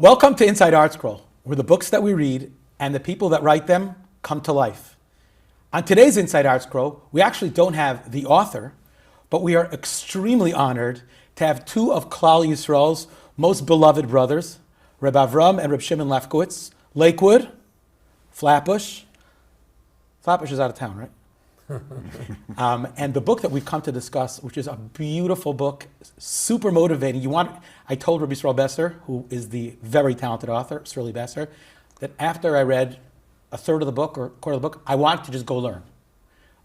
Welcome to Inside ArtScroll, where the books that we read and the people that write them come to life. On today's Inside ArtScroll, we actually don't have the author, but we are extremely honored to have two of Kollel Yisrael's most beloved brothers, Reb Avrohom and Reb Shimon Lefkowitz, Lakewood, Flatbush. Flatbush is out of town, right? And the book that we've come to discuss, which is a beautiful book, super motivating. I told Rabbi Yisroel Besser, who is the very talented author, Yisroel Besser, that after I read a third of the book or a quarter of the book, I wanted to just go learn.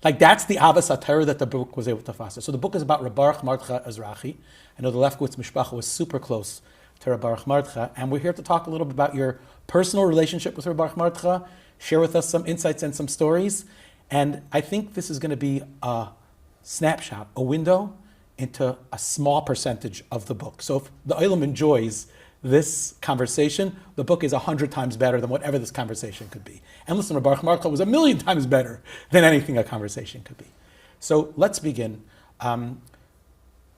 Like that's the Yeshivas Ateres that the book was able to foster. So the book is about Reb Baruch Mordechai Ezrachi. I know the Lefkowitz mishpacha was super close to Reb Baruch Mordechai, and we're here to talk a little bit about your personal relationship with Reb Baruch Mordechai, share with us some insights and some stories. And I think this is going to be a snapshot, a window into a small percentage of the book. So if the Olam enjoys this conversation, the book is 100 times better than whatever this conversation could be. And listen, Reb Baruch Mordechai was 1,000,000 times better than anything a conversation could be. So let's begin. Reverend,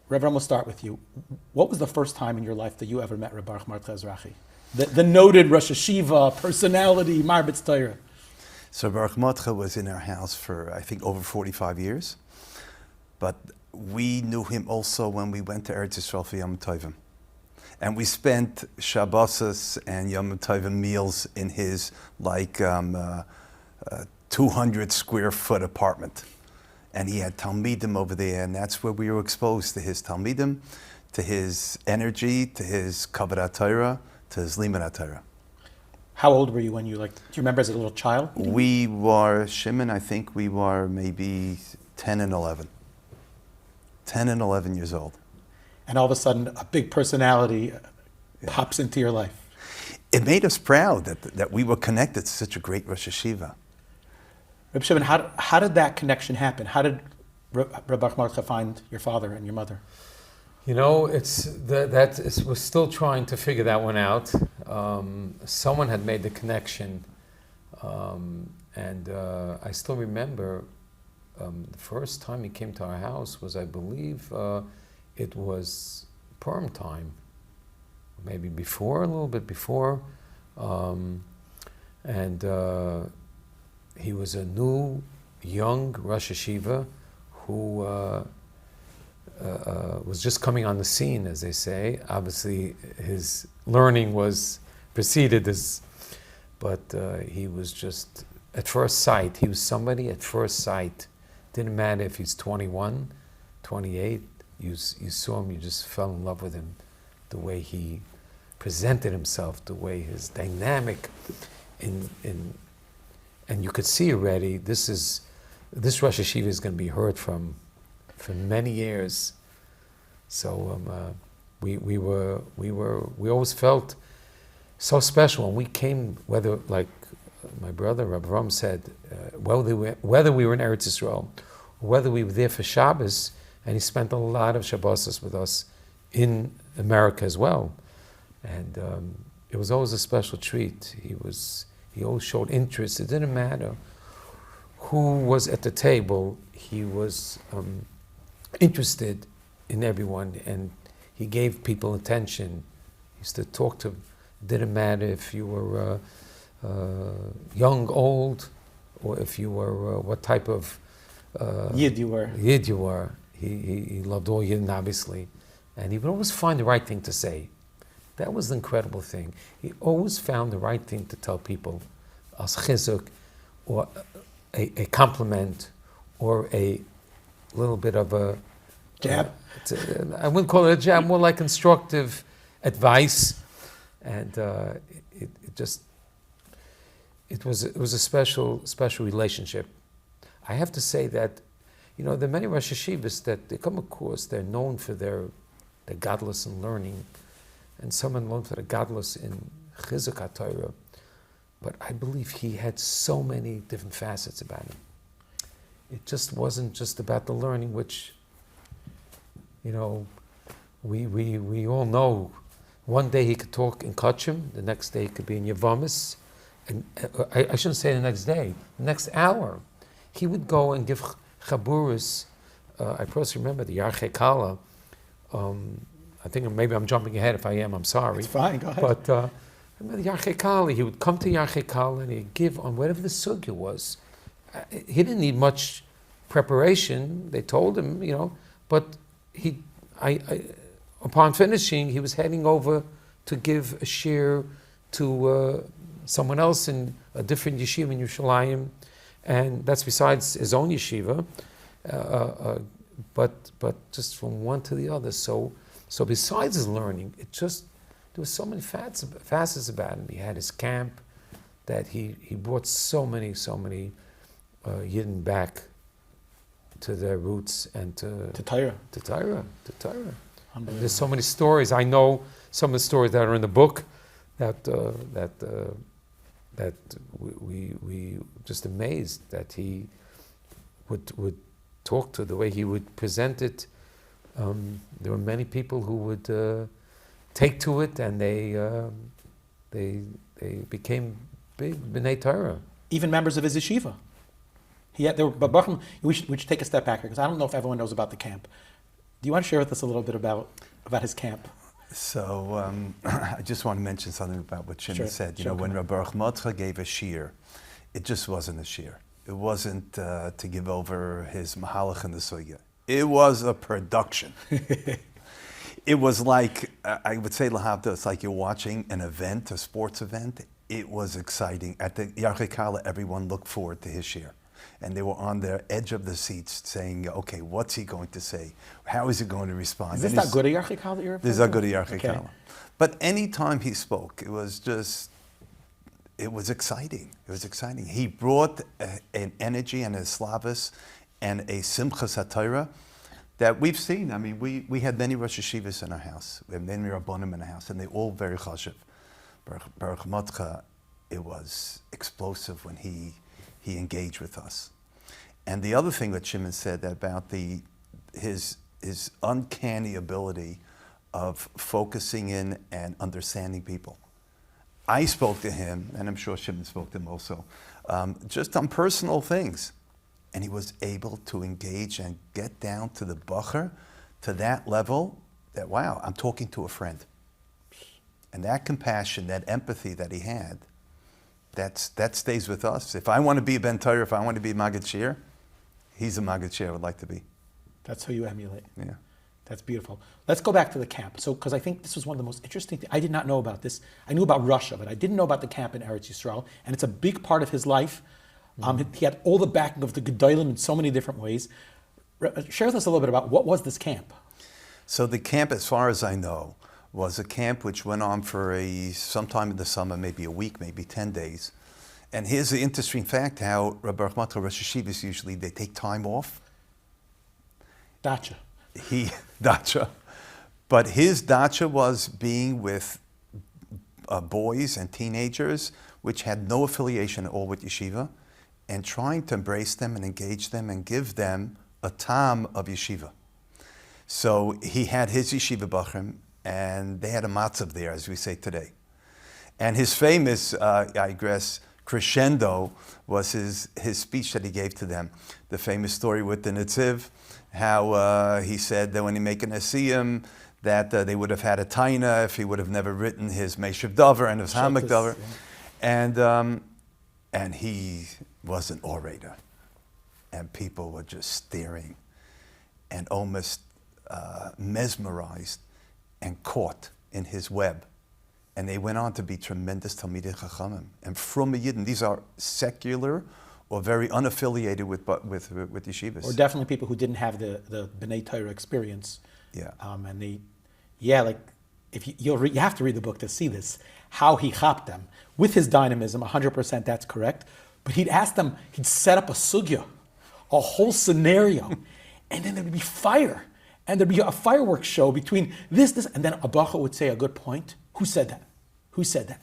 we'll start with you. What was the first time in your life that you ever met Reb Baruch Mordechai Ezrachi? The noted Rosh Hashiva, personality, Marbitz Torah. So Baruch Mordechai was in our house for, I think, over 45 years. But we knew him also when we went to Eretz Yisrael for Yom Tovim. And we spent Shabbos and Yom Tovim meals in his 200 square foot apartment. And he had talmidim over there, and that's where we were exposed to his talmidim, to his energy, to his kavod Torah, to his limud Torah. How old were you when do you remember as a little child? We were, Shimon, I think we were maybe 10 and 11. 10 and 11 years old. And all of a sudden, a big personality pops into your life. It made us proud that we were connected to such a great Rosh Hashiva. Reb Shimon, how did that connection happen? How did Reb Baruch Mordechai find your father and your mother? You know, we're still trying to figure that one out. Someone had made the connection, and I still remember the first time he came to our house was, I believe, it was Purim time, maybe before, a little bit before, and he was a new, young Rosh Hashiva who was just coming on the scene, as they say. Obviously, his learning was preceded but he was just, at first sight, he was somebody at first sight. Didn't matter if he's 21, 28, you saw him, you just fell in love with him. The way he presented himself, the way his dynamic, and you could see already, this Rosh Hashiva is going to be heard from for many years. So we always felt so special when we came, whether, like my brother Rabbi Avrohom said, whether we were in Eretz Yisrael, or whether we were there for Shabbos, and he spent a lot of Shabbos with us in America as well. And it was always a special treat. He always showed interest. It didn't matter who was at the table, he was interested in everyone, and he gave people attention. He used to talk to, it didn't matter if you were young, old, or if you were what type of Yid you were. He loved all Yidden, obviously, and he would always find the right thing to say. That was the incredible thing. He always found the right thing to tell people, as chizuk, or a compliment, or a little bit of a jab. I wouldn't call it a jab, more like constructive advice, and it was a special relationship. I have to say that, there are many Rosh Hashivas that they come across, they're known for their godless in learning, and some are known for the godless in chizuk HaTorah. But I believe he had so many different facets about him. It just wasn't just about the learning, which, we all know. One day he could talk in Kachim, the next day he could be in Yavamis, and I shouldn't say the next day, the next hour. He would go and give chaburas. I personally remember the Yarchei Kala. I think maybe I'm jumping ahead. If I am, I'm sorry. It's fine, go ahead. But remember the Yarchei Kala, he would come to Yarchei Kala and he'd give on whatever the sugya was. He didn't need much preparation, they told him, but upon finishing, he was heading over to give a shir to someone else in a different yeshiva in Yerushalayim, and that's besides his own yeshiva, but just from one to the other. So besides his learning, there was so many facets about him. He had his camp that he brought so many Yidden back to their roots and to Torah. To Torah. And there's so many stories. I know some of the stories that are in the book that we just amazed that he would talk to, the way he would present it. There were many people who would take to it, and they became big Bnei Torah. Even members of his yeshiva. We should take a step back here, because I don't know if everyone knows about the camp. Do you want to share with us a little bit about his camp? So I just want to mention something about what Shimon said. When Reb Baruch Mordechai gave a shir, it just wasn't a shir. It wasn't to give over his mahalach in the sugya. It was a production. It was like, I would say, lahavda, it's like you're watching an event, a sports event. It was exciting. At the Yarchei Kala, everyone looked forward to his shir. And they were on the edge of the seats saying, okay, what's he going to say? How is he going to respond? Is this that good a Yarchei Kala that you're referring to? This is a good Yarchei Kala. But any time he spoke, it was exciting. It was exciting. He brought an energy and a slavus and a simchas HaTorah that we've seen. I mean, we had many Rosh Yeshivas in our house. We had many Rabbonim in our house, and they all very chashiv. Baruch Mordechai, it was explosive when he engaged with us. And the other thing that Shimon said about his uncanny ability of focusing in and understanding people. I spoke to him, and I'm sure Shimon spoke to him also, just on personal things. And he was able to engage and get down to the bacher, to that level that, wow, I'm talking to a friend. And that compassion, that empathy that he had, that stays with us. If I want to be a Ben Torah, if I want to be a Maggid Shir, he's a Maggid Shir I would like to be. That's who you emulate. Yeah. That's beautiful. Let's go back to the camp. So, because I think this was one of the most interesting things. I did not know about this. I knew about Russia, but I didn't know about the camp in Eretz Yisrael. And it's a big part of his life. He had all the backing of the Gedolim in so many different ways. Share with us a little bit about what was this camp? So the camp, as far as I know, was a camp which went on for sometime in the summer, maybe a week, maybe 10 days. And here's the interesting fact, how Reb Baruch Mordechai, Rosh Yeshivas, usually they take time off. Dacha. Dacha. But his dacha was being with boys and teenagers, which had no affiliation at all with yeshiva, and trying to embrace them and engage them and give them a tam of yeshiva. So he had his yeshiva bachrim, and they had a matzav there, as we say today. And his famous, I guess, crescendo was his speech that he gave to them. The famous story with the Netziv, how he said that when he make an asiyim, that they would have had a taina if he would have never written his Meishav Dover and his Hamak Dover. Yeah. And he was an orator. And people were just staring and almost mesmerized and caught in his web. And they went on to be tremendous Talmidei Chachamim. And from a Yidden, these are secular or very unaffiliated with yeshivas. Or definitely people who didn't have the Bnei Torah experience. Yeah. You have to read the book to see this, how he chapped them. With his dynamism, 100% that's correct. But he'd ask them, he'd set up a sugya, a whole scenario, and then there'd be fire. And there'd be a fireworks show between this, and then a bacha would say a good point. Who said that? Who said that?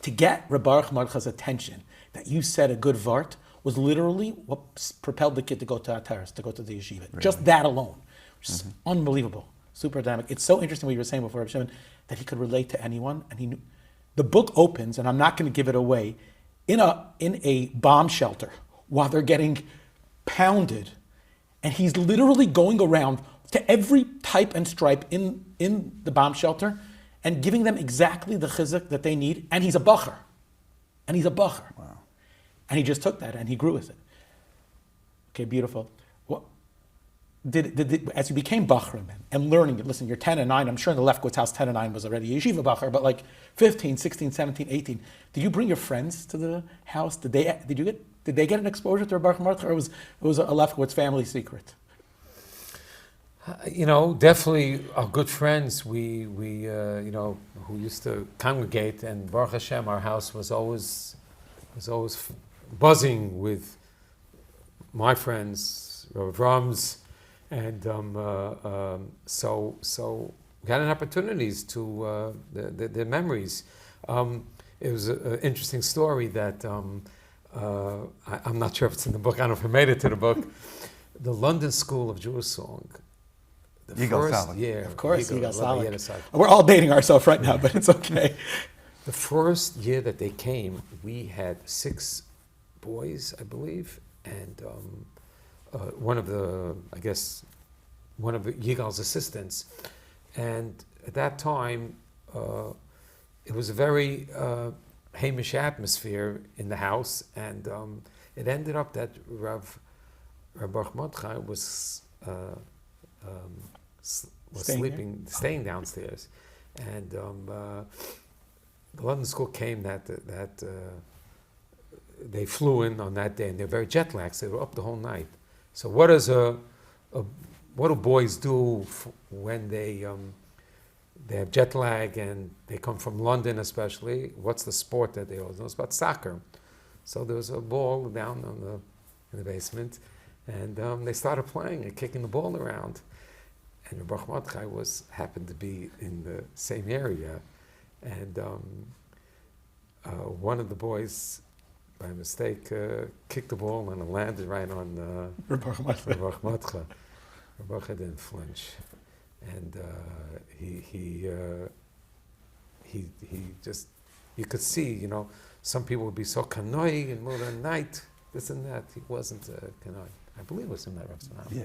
To get Reb Baruch Mordechai's attention, that you said a good vart, was literally what propelled the kid to go to Ateres, to go to the yeshiva. Really? Just that alone, which is unbelievable, super dynamic. It's so interesting what you were saying before, Shimon, that he could relate to anyone, and he knew. The book opens, and I'm not going to give it away, in a bomb shelter while they're getting pounded, and he's literally going around to every type and stripe in the bomb shelter and giving them exactly the chizuk that they need. And he's a bacher. Wow. And he just took that and he grew with it. Okay, beautiful. What as you became bachrim and learning it, listen, you're 10 and 9, I'm sure in the Lefkowitz house 10 and 9 was already yeshiva bacher, but like 15, 16, 17, 18, did you bring your friends to the house? Did they get an exposure to Reb Baruch Mordechai, or it was a Lefkowitz family secret? Definitely our good friends, we who used to congregate, and Baruch Hashem, our house was always buzzing with my friends, Rav Avrahom's, and so we had an opportunities to the memories. It was an interesting story that I'm not sure if it's in the book. I don't know if I made it to the book. The London School of Jewish Song. The first year, of course, Yigal Salek. We're all dating ourselves right now, but it's okay. The first year that they came, we had 6 boys, I believe, and one of Yigal's assistants. And at that time, it was a very Hamish atmosphere in the house, and it ended up that Rav Baruch Mordechai was staying downstairs, and the London school came that they flew in on that day, and they're very jet lagged. So they were up the whole night. So what do boys do when they have jet lag and they come from London, especially? What's the sport that they always know? It's about soccer. So there was a ball down in the basement, and they started playing and kicking the ball around. And Reb Baruch Mordechai happened to be in the same area, and one of the boys, by mistake, kicked the ball and it landed right on Reb Baruch Mordechai. Reb Baruch didn't flinch, and he just, you could see, some people would be so kanoi in the middle of the night, this and that. He wasn't kanoi. I believe it was in that restaurant. Yeah.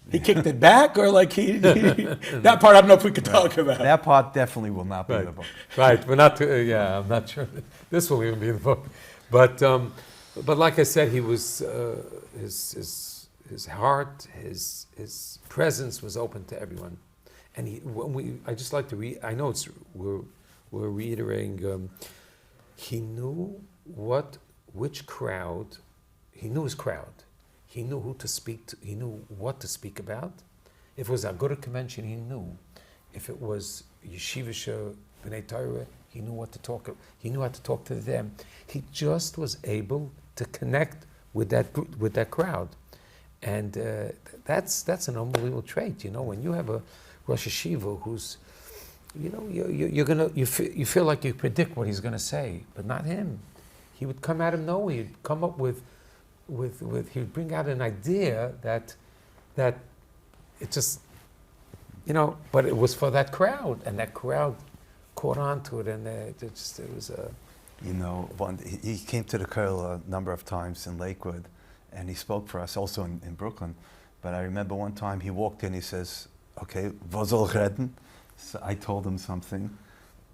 He kicked it back, or like that part I don't know if we could talk about. That part definitely will not be in the book. Right, but not. I'm not sure that this will even be in the book. But like I said, he was his heart, his presence was open to everyone, and I just like to read. I know we're reiterating. He knew which crowd. He knew his crowd. He knew who to speak to. He knew what to speak about. If it was a Agudah convention, he knew. If it was Yeshivas Bnei Torah, he knew what to talk. He knew how to talk to them. He just was able to connect with that crowd, and that's an unbelievable trait. When you have a Rosh Yeshiva who's, you feel like you predict what he's going to say, but not him. He would come out of nowhere. He'd come up with he would bring out an idea that it just, but it was for that crowd, and that crowd caught on to it, and it was a... he came to the Kollel a number of times in Lakewood, and he spoke for us also in Brooklyn. But I remember one time he walked in, he says, okay, was soll ich reden? So I told him something,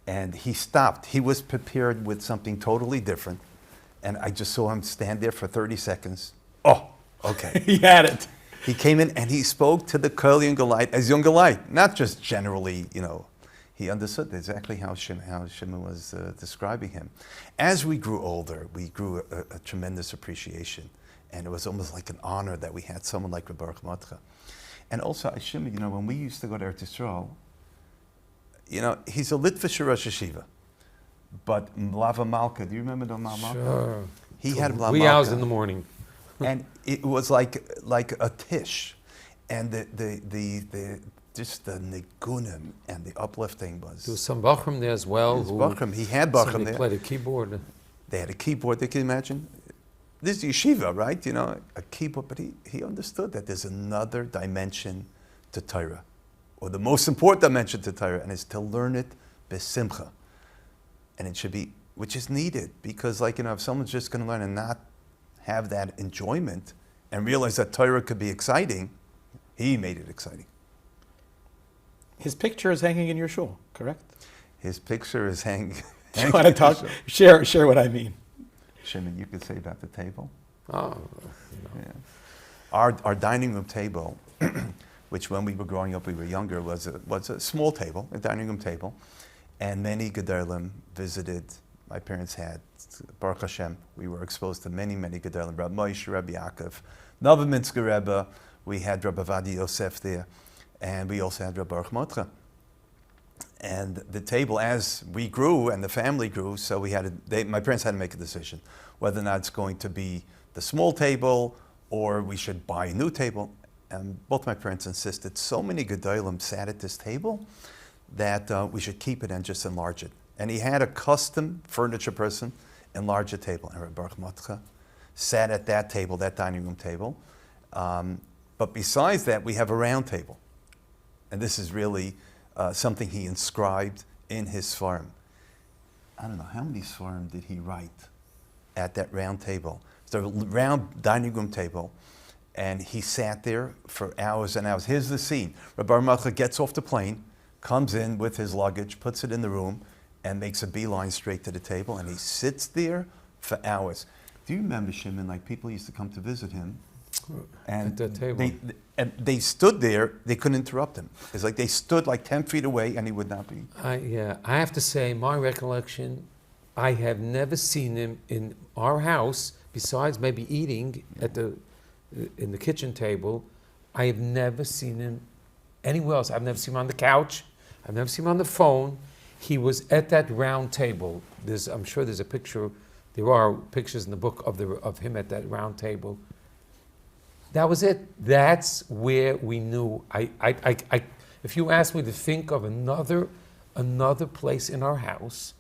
and he stopped. He was prepared with something totally different. And I just saw him stand there for 30 seconds. Oh, okay. He had it. He came in and he spoke to the Kollel Younger Light as Younger Light, not just generally, He understood exactly how Shimon was describing him. As we grew older, we grew a tremendous appreciation. And it was almost like an honor that we had someone like Reb Baruch Mordechai. And also, Shimon, when we used to go to ArtScroll, he's a Litvish Rosh Yeshiva. But Lava Malka, do you remember the Malka? Sure. He had Lava Wee hours in the morning. And it was like a tish. And the just the nigunim and the uplifting was... There was some Bachram there as well. He had Bachram there. They played a keyboard. They had a keyboard, they can imagine. This is yeshiva, right? A keyboard, but he understood that there's another dimension to Torah, or the most important dimension to Torah, and it's to learn it besimcha. And it should be, which is needed, because if someone's just going to learn and not have that enjoyment and realize that Torah could be exciting, he made it exciting. His picture is hanging in your shul, correct? His picture is hanging. Do you want to talk? Share what I mean. Shimon, you could say about the table. Oh, Yeah. Our dining room table, which when we were growing up, we were younger, was a small table, a dining room table, and many Gedolim visited. My parents had, Baruch Hashem, we were exposed to many Gedolim. Rabbi Moshe, Rabbi Yaakov, Novominsker Rebbe. We had Rabbi Vadi Yosef there, and we also had Reb Baruch Mordche. And the table, as we grew and the family grew, so my parents had to make a decision whether or not it's going to be the small table or we should buy a new table. And both my parents insisted. So many Gedolim sat at this table that we should keep it and just enlarge it. And he had a custom furniture person enlarge the table. And Reb Baruch Mordche sat at that table, that dining room table. But besides that, we have a round table. And this is really something he inscribed in his Sfarim. I don't know, how many Sfarim did he write at that round table? It's a round dining room table, and he sat there for hours and hours. Here's the scene. Reb Baruch Mordche gets off the plane, comes in with his luggage, puts it in the room, and makes a beeline straight to the table, and he sits there for hours. Do you remember, Shimon, like people used to come to visit him, and at the table. They stood there, they couldn't interrupt him. It's like they stood like 10 feet away and he would not be. I have to say, my recollection, I have never seen him in our house, besides maybe eating in the kitchen table. I have never seen him anywhere else. I've never seen him on the couch. I've never seen him on the phone. He was at that round table. I'm sure there's a picture. There are pictures in the book of him at that round table. That was it. That's where we knew. If you asked me to think of another place in our house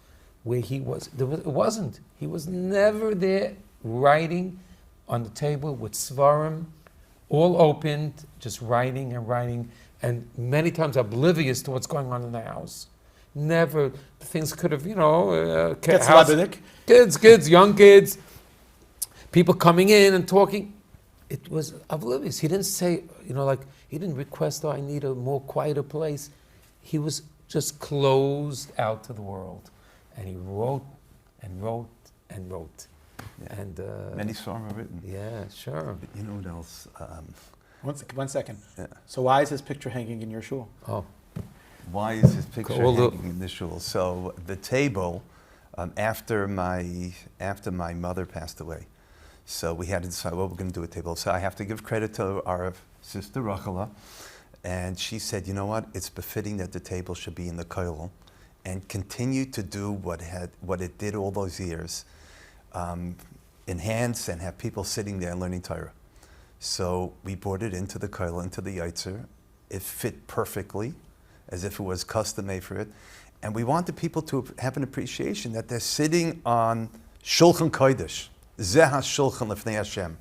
where he was, it wasn't. He was never there writing on the table with svarim, all opened, just writing, and many times oblivious to what's going on in the house. Never, things could have, kids, young kids, people coming in and talking. It was oblivious. He didn't say, he didn't request, I need a more quieter place. He was just closed out to the world. And he wrote and wrote and wrote. Yeah. And many songs are written. Yeah, sure. But you know what else? 1 second. Yeah. So why is his picture hanging in your shul? Oh. Why is his picture hanging in the shul? So the table, after my mother passed away, so we had to decide what we're going to do with the table. So I have to give credit to our sister Rachela, and she said, you know what? It's befitting that the table should be in the Kollel and continue to do what it did all those years, enhance and have people sitting there and learning Torah. So we brought it into the Kollel, into the Yotzer. It fit perfectly, as if it was custom made for it. And we wanted people to have an appreciation that they're sitting on Shulchan Kodesh. Zeh HaShulchan Lefnei Hashem.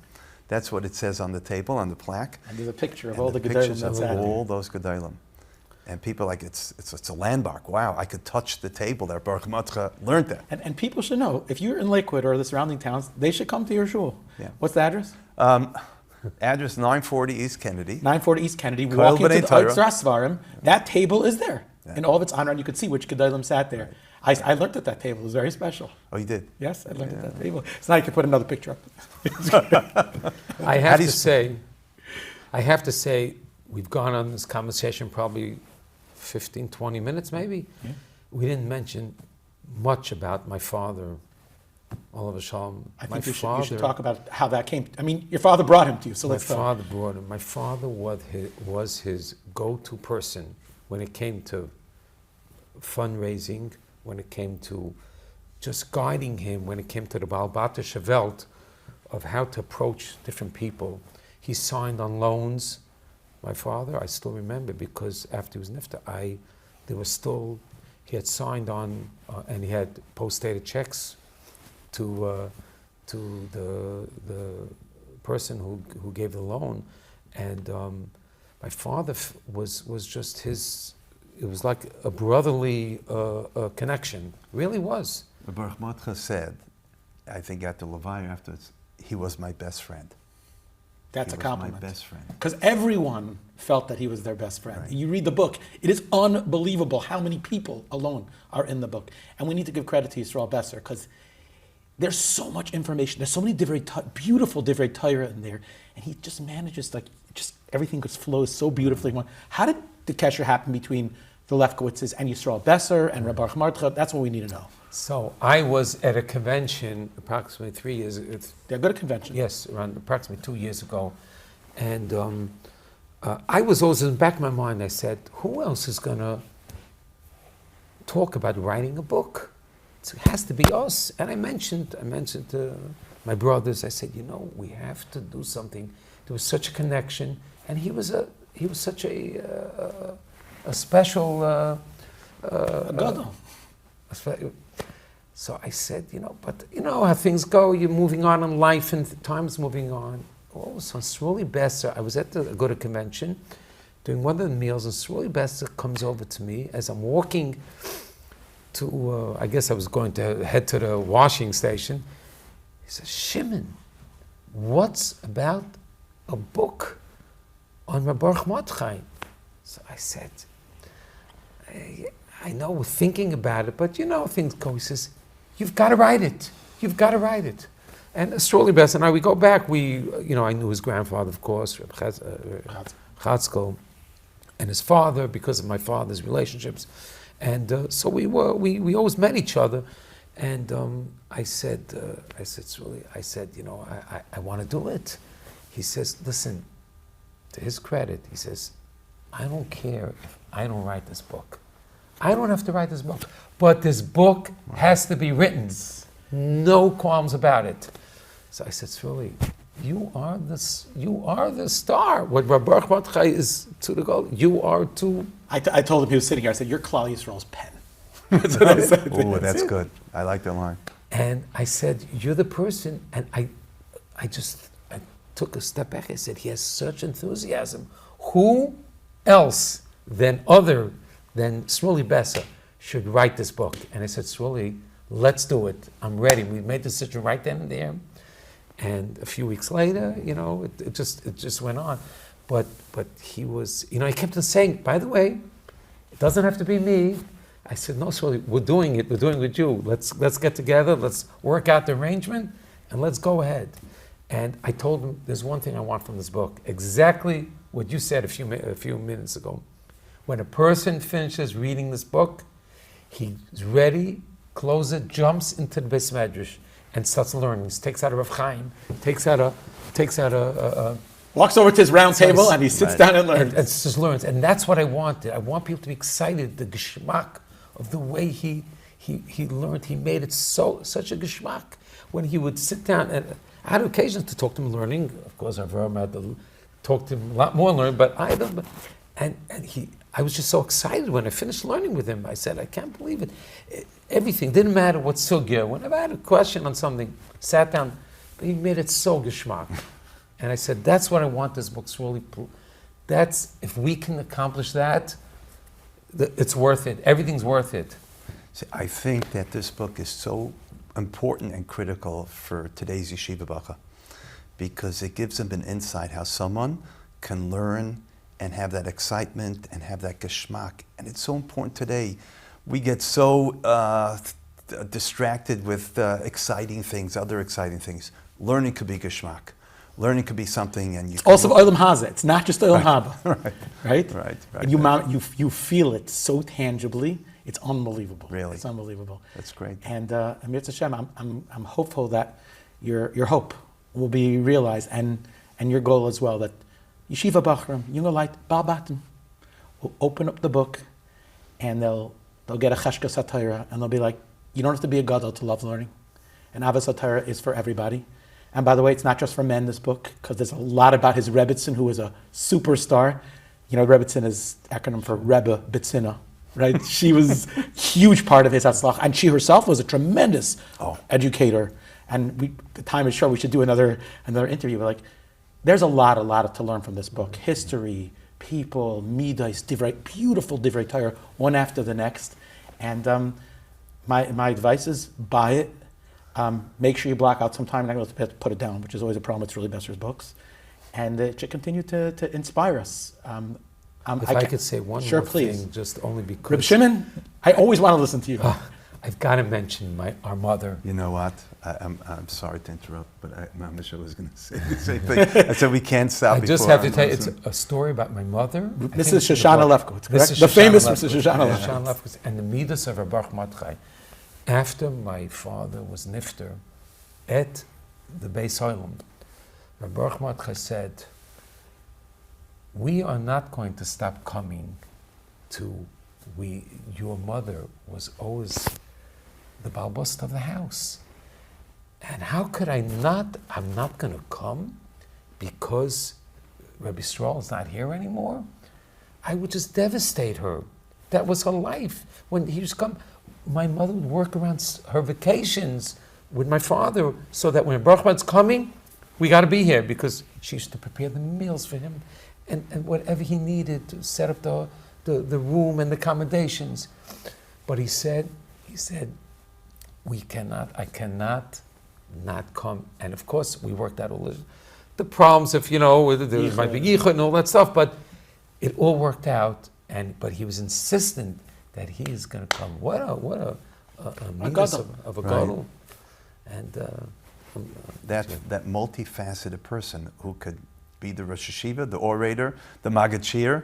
That's what it says on the table, on the plaque. And there's a picture of and all the Gedolim that's of out there. all those Gedolim. And people it's a landmark. Wow, I could touch the table there. Baruch Mordche learned that. And people should know, if you're in Lakewood or the surrounding towns, they should come to your shul. Yeah. What's the address? Address 940 East Kennedy. 940 East Kennedy. Kollel Walk into Bnei the Torah. Otzra Svarim. That table is there Yeah. in all of its honor, and you could see which Gedolim sat there. I learned at that table. It was very special. Oh, you did? Yes, I learned at that table. So now you can put another picture up. I have to say, we've gone on this conversation probably 15, 20 minutes maybe. Yeah. We didn't mention much about my father, Olav Shalom. I think you should talk about how that came. I mean, your father brought him to you, so let's talk. My father brought him. My father was his go-to person when it came to fundraising, when it came to just guiding him, when it came to the Balbatische Welt of how to approach different people. He signed on loans. My father, I still remember, because after he was nifta, he had signed on, and he had post-dated checks to the person who gave the loan, and my father was just his. It was like a brotherly connection. Really was. Baruch Mordche said, I think at the Levaya afterwards, he was my best friend. That's He a was compliment. my best friend. Because everyone felt that he was their best friend. Right. You read the book, it is unbelievable how many people alone are in the book. And we need to give credit to Yisroel Besser because there's so much information. There's so many beautiful divrei Torah in there. And he just manages, just everything just flows so beautifully. How did the kesher happen between the Lefkowitzes and Yisroel Besser and Reb Baruch Mordche? That's what we need to know. So I was at a convention approximately 3 years. They're good at convention. Yes, around approximately 2 years ago, and I was always in the back of my mind. I said, "Who else is going to talk about writing a book? It has to be us." And I mentioned to my brothers. I said, we have to do something. There was such a connection, and he was such a special. A gadol. So I said, but how things go. You're moving on in life, and time's moving on. Oh, so Yisroel Besser, I was at go to convention, doing one of the meals, and Yisroel Besser comes over to me as I'm walking to, I guess I was going to head to the washing station. He says, "Shimon, what's about a book on Reb Baruch Mordechai?" So I said, I know we're thinking about it, but things go. He says, "You've got to write it. You've got to write it." And Yisroel Besser and I, we go back. I knew his grandfather, of course, Reb ArtScroll, and his father because of my father's relationships, and so we always met each other. And I said, Yisroel, I want to do it. He says, "Listen," to his credit, he says, "I don't care if I don't write this book. I don't have to write this book, but this book has to be written. No qualms about it." So I said, "Yisroel, you are the star. What Reb Baruch Mordechai is to the goal, you are to." I told him, he was sitting here, I said, "You're Kollel Yisrael's pen." That's what I said. Oh, that's good. I like that line. And I said, "You're the person," and I took a step back. I said, "He has such enthusiasm. Who else than Yisroel Besser should write this book?" And I said, "Yisroel, let's do it. I'm ready." We made the decision right then and there. And a few weeks later, it just went on. But he was, he kept on saying, "By the way, it doesn't have to be me." I said, "No, Yisroel, we're doing it. We're doing it with you. Let's get together. Let's work out the arrangement, and let's go ahead." And I told him, "There's one thing I want from this book. Exactly what you said a few minutes ago. When a person finishes reading this book, he's ready, closes it, jumps into the Beis Medrash, and starts learning. He takes out a Rav Chaim, takes out a Walks over to his round table and he sits down and learns. and just learns. And that's what I wanted. I want people to be excited, the geschmack of the way he learned. He made it such a geschmack. When he would sit down, and I had occasions to talk to him learning. Of course, I've had to talk to him a lot more learning, but I was just so excited when I finished learning with him. I said, "I can't believe it." Everything, didn't matter what sugya. Whenever I had a question on something, sat down, but he made it so geschmack. And I said, "That's what I want this book to really, if we can accomplish that, it's worth it. Everything's worth it." See, I think that this book is so important and critical for today's yeshiva bacha because it gives them an insight how someone can learn and have that excitement and have that geschmack. And it's so important today. We get so distracted with exciting things, other exciting things. Learning could be geschmack. Learning could be something, and you can Also, Olam Haza. It's not just Olam Haba. Right? And you feel it so tangibly. It's unbelievable. Really? It's unbelievable. That's great. And Amir Hashem, I'm hopeful that your hope will be realized and your goal as well, that Yeshiva Bachram, Junge Leit, Balbatim, will open up the book and they'll get a cheshkas HaTorah and they'll be like, you don't have to be a gadol to love learning. And Avos HaTorah is for everybody. And by the way, it's not just for men, this book, because there's a lot about his Rebbetzin, who is a superstar. Rebbetzin is acronym for Rebbe Betzina, right? She was a huge part of his Hatzlach, and she herself was a tremendous educator. And the time is short, we should do another interview. But there's a lot to learn from this book. History, people, midas, beautiful divrei Torah, one after the next. And my advice is buy it. Make sure you block out some time, and I to put it down, which is always a problem with Yisroel Besser's books. and it should continue to inspire us. If I could say one sure, more please. thing, just only because... Reb Shimon, I always want to listen to you. I've got to mention our mother. You know what? I'm sorry to interrupt, but Mamisha was going to say the same thing. I said we can't stop. I just have to tell you, it's a story about my mother. Mrs. Shoshana Lefkowitz, correct? The famous Mrs. Shoshana Lefkowitz. And the midas of Reb Baruch Mordechai. After my father was nifter at the Beis Olam, Reb Baruch Mordechai said, we are not going to stop coming to, your mother was always the balbust of the house. And how could I'm not going to come because Rabbi Yisroel is not here anymore? I would just devastate her. That was her life. When he used to come, my mother would work around her vacations with my father so that when Baruch Mordechai's coming, we got to be here, because she used to prepare the meals for him and whatever he needed to set up the room and the accommodations. But he said, I cannot not come. And of course, we worked out all the problems of, there might be yichud and all that stuff, but it all worked out. But he was insistent that he is going to come. What a midas of a gadol. And that multifaceted person who could be the Rosh Hashiva, the orator, the Magachir,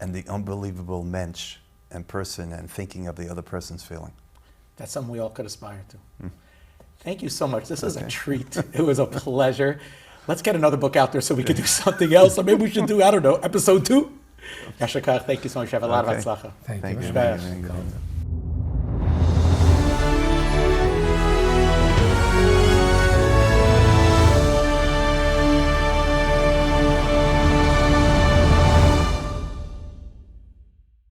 and the unbelievable mensch and person, and thinking of the other person's feeling. That's something we all could aspire to. Thank you so much. This was a treat. It was a pleasure. Let's get another book out there so we can do something else. Or maybe we should do, episode 2. Yashar Koach, thank you so much. Have a lot of hatzlacha. Thank you. Thank you.